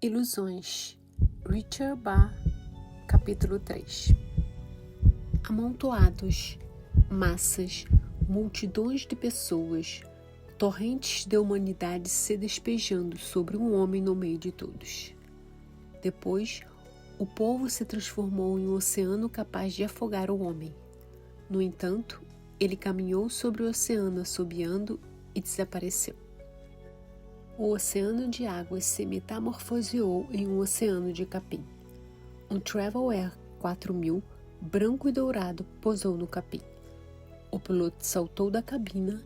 Ilusões, Richard Bach, capítulo 3. Amontoados, massas, multidões de pessoas, torrentes da humanidade se despejando sobre um homem no meio de todos. Depois, o povo se transformou em um oceano capaz de afogar o homem. No entanto, ele caminhou sobre o oceano assobiando e desapareceu. O oceano de águas se metamorfoseou em um oceano de capim. Um Travel Air 4000, branco e dourado, pousou no capim. O piloto saltou da cabina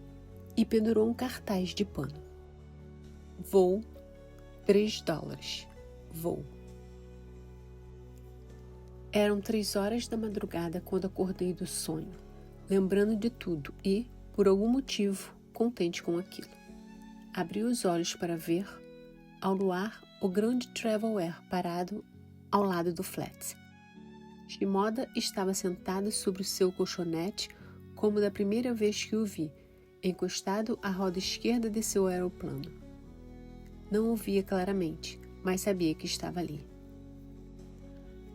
e pendurou um cartaz de pano. Voo, $3. Voo. Eram 3 horas da madrugada quando acordei do sonho, lembrando de tudo e, por algum motivo, contente com aquilo. Abri os olhos para ver, ao luar, o grande Travel Air parado ao lado do flat. Shimoda estava sentado sobre o seu colchonete como da primeira vez que o vi, encostado à roda esquerda de seu aeroplano. Não o via claramente, mas sabia que estava ali.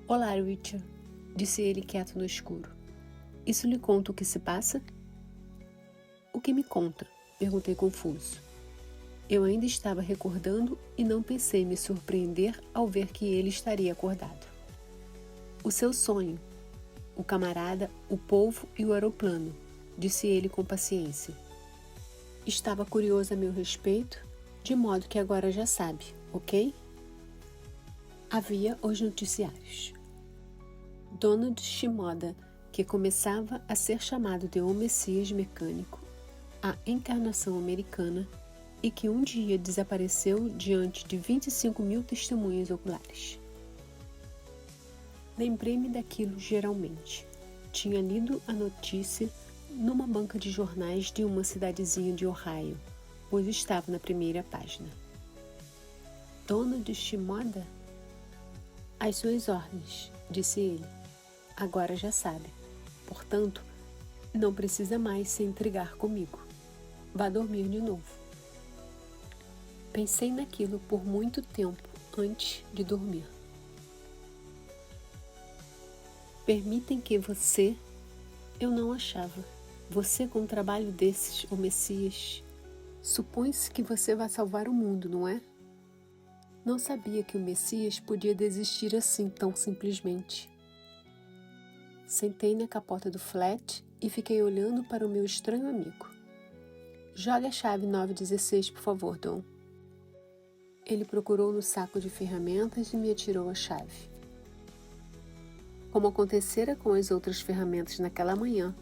Olá, Richard, disse ele quieto no escuro. Isso lhe conta o que se passa? O que me conta? Perguntei confuso. Eu ainda estava recordando e não pensei me surpreender ao ver que ele estaria acordado. O seu sonho, o camarada, o polvo e o aeroplano, disse ele com paciência. Estava curioso a meu respeito, de modo que agora já sabe, ok? Havia os noticiários. Donald Shimoda, que começava a ser chamado de O Messias Mecânico, a encarnação americana, e que um dia desapareceu diante de 25.000 testemunhas oculares. Lembrei-me daquilo geralmente. Tinha lido a notícia numa banca de jornais de uma cidadezinha de Ohio, pois estava na primeira página. Donald Shimoda? Às suas ordens, disse ele. Agora já sabe. Portanto, não precisa mais se intrigar comigo. Vá dormir de novo. Pensei naquilo por muito tempo antes de dormir. Permitem que você... Eu não achava. Você com um trabalho desses, o Messias. Supõe-se que você vai salvar o mundo, não é? Não sabia que o Messias podia desistir assim tão simplesmente. Sentei na capota do flat e fiquei olhando para o meu estranho amigo. Jogue a chave 916, por favor, Dom. Ele procurou no saco de ferramentas e me atirou a chave. Como acontecera com as outras ferramentas naquela manhã,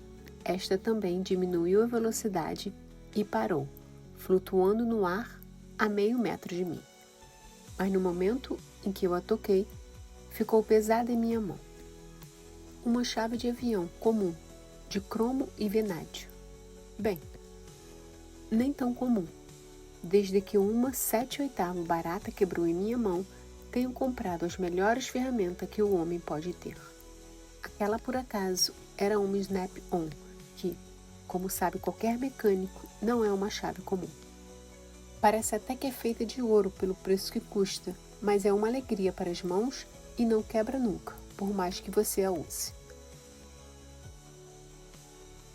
esta também diminuiu a velocidade e parou, flutuando no ar a meio metro de mim. Mas no momento em que eu a toquei, ficou pesada em minha mão. Uma chave de avião comum, de cromo e vanádio. Bem, nem tão comum. Desde que uma 7/8 barata quebrou em minha mão, tenho comprado as melhores ferramentas que o homem pode ter. Aquela, por acaso, era uma Snap-on, que, como sabe qualquer mecânico, não é uma chave comum. Parece até que é feita de ouro pelo preço que custa, mas é uma alegria para as mãos e não quebra nunca, por mais que você a use.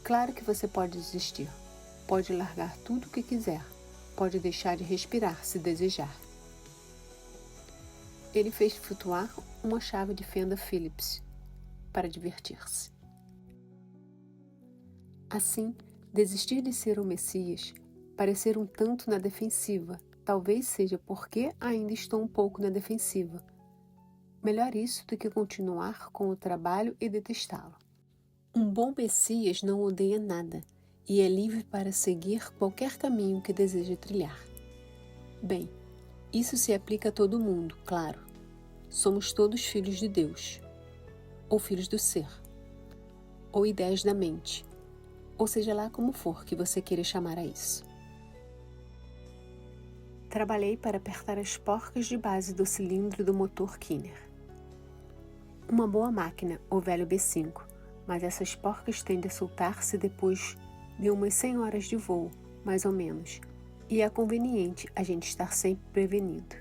Claro que você pode desistir, pode largar tudo o que quiser, pode deixar de respirar se desejar. Ele fez flutuar uma chave de fenda Phillips para divertir-se. Assim, desistir de ser o Messias, parecer um tanto na defensiva, talvez seja porque ainda estou um pouco na defensiva. Melhor isso do que continuar com o trabalho e detestá-lo. Um bom Messias não odeia nada e é livre para seguir qualquer caminho que deseja trilhar. Bem, isso se aplica a todo mundo, claro. Somos todos filhos de Deus, ou filhos do ser, ou ideias da mente, ou seja lá como for que você queira chamar a isso. Trabalhei para apertar as porcas de base do cilindro do motor Kinner. Uma boa máquina, o velho B5, mas essas porcas tendem a soltar-se depois de umas 100 horas de voo, mais ou menos, e é conveniente a gente estar sempre prevenido.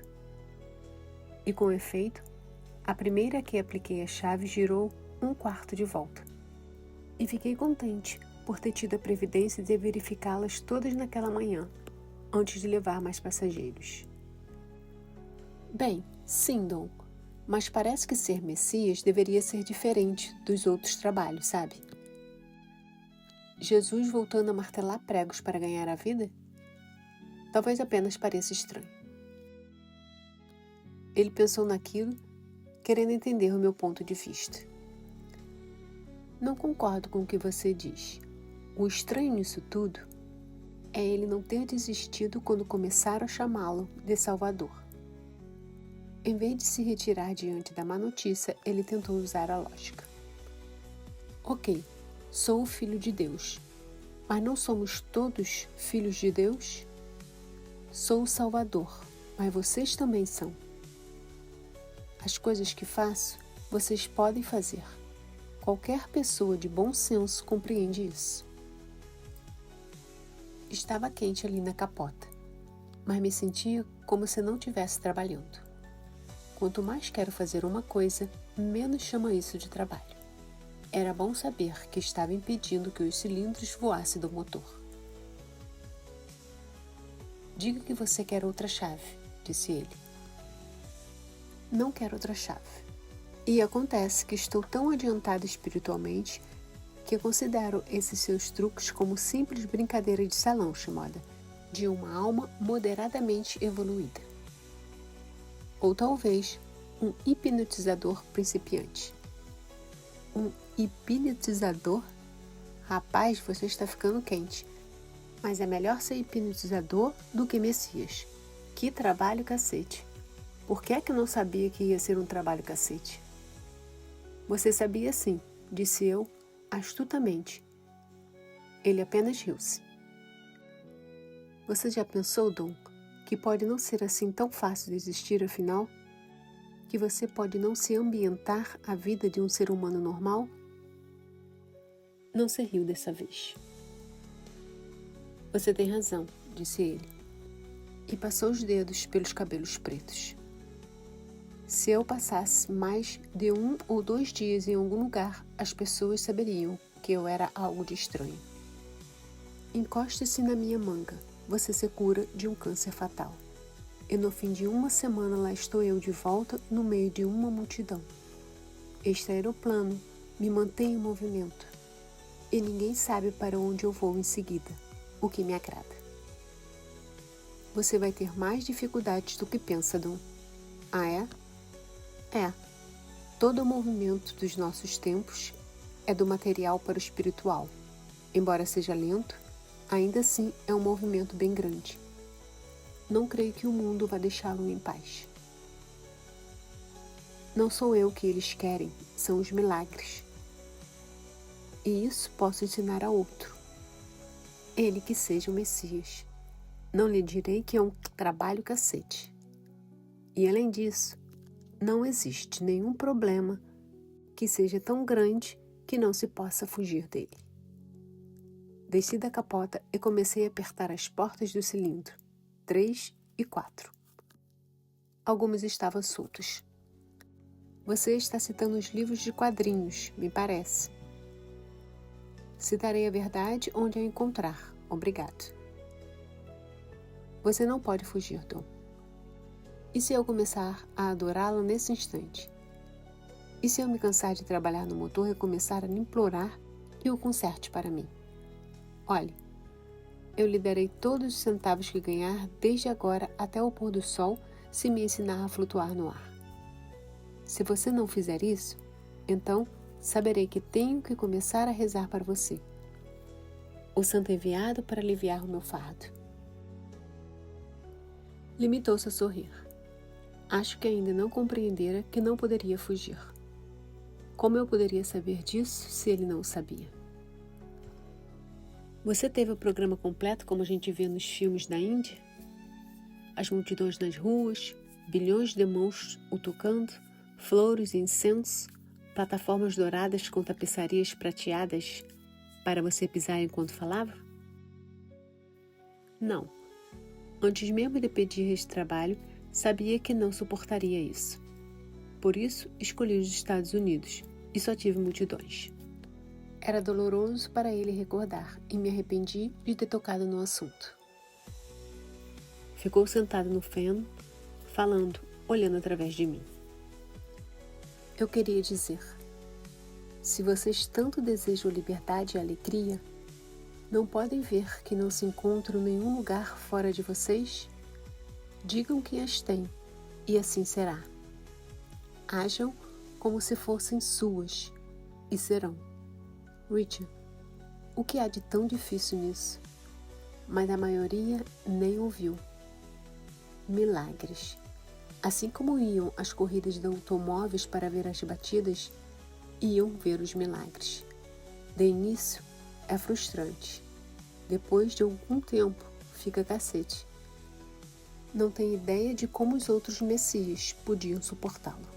E com efeito, a primeira que apliquei a chave girou 1/4 de volta. E fiquei contente por ter tido a previdência de verificá-las todas naquela manhã, antes de levar mais passageiros. Bem, sim, Dom, mas parece que ser Messias deveria ser diferente dos outros trabalhos, sabe? Jesus voltando a martelar pregos para ganhar a vida? Talvez apenas pareça estranho. Ele pensou naquilo, querendo entender o meu ponto de vista. Não concordo com o que você diz. O estranho nisso tudo é ele não ter desistido quando começaram a chamá-lo de Salvador. Em vez de se retirar diante da má notícia, ele tentou usar a lógica. Ok, sou o Filho de Deus, mas não somos todos filhos de Deus? Sou o Salvador, mas vocês também são. As coisas que faço, vocês podem fazer. Qualquer pessoa de bom senso compreende isso. Estava quente ali na capota, mas me sentia como se não estivesse trabalhando. Quanto mais quero fazer uma coisa, menos chamo isso de trabalho. Era bom saber que estava impedindo que os cilindros voassem do motor. Diga que você quer outra chave, disse ele. Não quero outra chave. E acontece que estou tão adiantado espiritualmente que considero esses seus truques como simples brincadeira de salão, chamada de uma alma moderadamente evoluída. Ou talvez um hipnotizador principiante. Um hipnotizador? Rapaz, você está ficando quente. Mas é melhor ser hipnotizador do que Messias. Que trabalho cacete. Por que é que eu não sabia que ia ser um trabalho cacete? Você sabia sim, disse eu, astutamente. Ele apenas riu-se. Você já pensou, Dom, que pode não ser assim tão fácil de existir afinal? Que você pode não se ambientar à vida de um ser humano normal? Não se riu dessa vez. Você tem razão, disse ele, e passou os dedos pelos cabelos pretos. Se eu passasse mais de 1 ou 2 dias em algum lugar, as pessoas saberiam que eu era algo de estranho. Encoste-se na minha manga, você se cura de um câncer fatal. E no fim de 1 semana lá estou eu de volta no meio de uma multidão. Este aeroplano me mantém em movimento, e ninguém sabe para onde eu vou em seguida, o que me agrada. Você vai ter mais dificuldades do que pensa, Dom. Ah, é? É, todo o movimento dos nossos tempos é do material para o espiritual. Embora seja lento, ainda assim é um movimento bem grande. Não creio que o mundo vá deixá-lo em paz. Não sou eu que eles querem, são os milagres. E isso posso ensinar a outro. Ele que seja o Messias. Não lhe direi que é um trabalho cacete. E além disso, não existe nenhum problema que seja tão grande que não se possa fugir dele. Desci da capota e comecei a apertar as portas do cilindro, 3 e 4. Algumas estavam soltas. Você está citando os livros de quadrinhos, me parece. Citarei a verdade onde a encontrar. Obrigado. Você não pode fugir, Dom. E se eu começar a adorá-lo nesse instante? E se eu me cansar de trabalhar no motor e começar a lhe implorar que o conserte para mim? Olhe, eu lhe darei todos os centavos que ganhar desde agora até o pôr do sol se me ensinar a flutuar no ar. Se você não fizer isso, então saberei que tenho que começar a rezar para você. O santo enviado para aliviar o meu fardo. Limitou-se a sorrir. Acho que ainda não compreendera que não poderia fugir. Como eu poderia saber disso se ele não o sabia? Você teve o programa completo como a gente vê nos filmes da Índia? As multidões nas ruas, bilhões de mãos o tocando, flores e incenso, plataformas douradas com tapeçarias prateadas para você pisar enquanto falava? Não. Antes mesmo de pedir este trabalho, Sabia que não suportaria isso. Por isso, escolhi os Estados Unidos e só tive multidões. Era doloroso para ele recordar e me arrependi de ter tocado no assunto. Ficou sentado no feno, falando, olhando através de mim. Eu queria dizer, se vocês tanto desejam liberdade e alegria, não podem ver que não se encontram em nenhum lugar fora de vocês? Digam que as têm, e assim será. Ajam como se fossem suas, e serão. Richard, o que há de tão difícil nisso? Mas a maioria nem ouviu. Milagres. Assim como iam às corridas de automóveis para ver as batidas, iam ver os milagres. De início, é frustrante. Depois de algum tempo, fica cacete. Não tem ideia de como os outros messias podiam suportá-lo.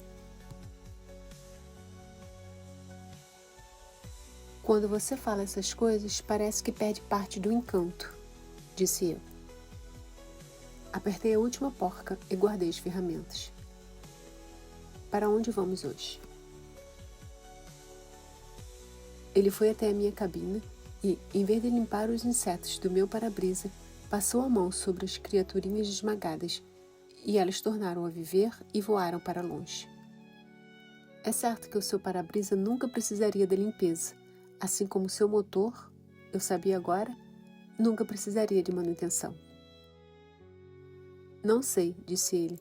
Quando você fala essas coisas, parece que perde parte do encanto, disse eu. Apertei a última porca e guardei as ferramentas. Para onde vamos hoje? Ele foi até a minha cabine e, em vez de limpar os insetos do meu para-brisa, passou a mão sobre as criaturinhas esmagadas e elas tornaram a viver e voaram para longe. É certo que o seu para-brisa nunca precisaria de limpeza, assim como o seu motor, eu sabia agora, nunca precisaria de manutenção. Não sei, disse ele.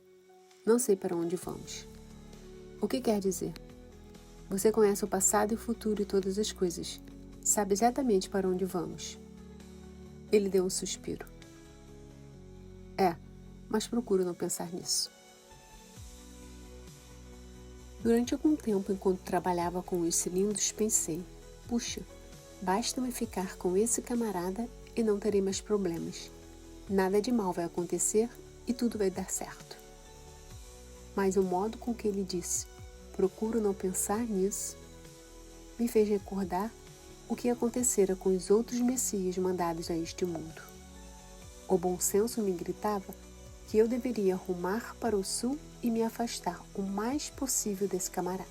Não sei para onde vamos. O que quer dizer? Você conhece o passado e o futuro e todas as coisas. Sabe exatamente para onde vamos. Ele deu um suspiro. Mas procuro não pensar nisso. Durante algum tempo, enquanto trabalhava com os cilindros, pensei, puxa, basta-me ficar com esse camarada e não terei mais problemas. Nada de mal vai acontecer e tudo vai dar certo. Mas o modo com que ele disse, procuro não pensar nisso, me fez recordar o que acontecera com os outros messias mandados a este mundo. O bom senso me gritava que eu deveria rumar para o sul e me afastar o mais possível desse camarada.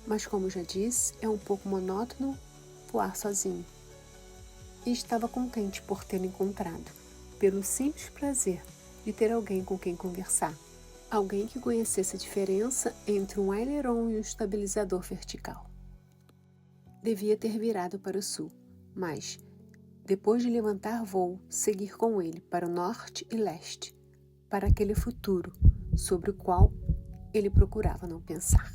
Mas como já disse, é um pouco monótono voar sozinho. E estava contente por tê-lo encontrado, pelo simples prazer de ter alguém com quem conversar. Alguém que conhecesse a diferença entre um aileron e um estabilizador vertical. Devia ter virado para o sul, mas, depois de levantar voo, seguir com ele para o norte e leste, para aquele futuro sobre o qual ele procurava não pensar.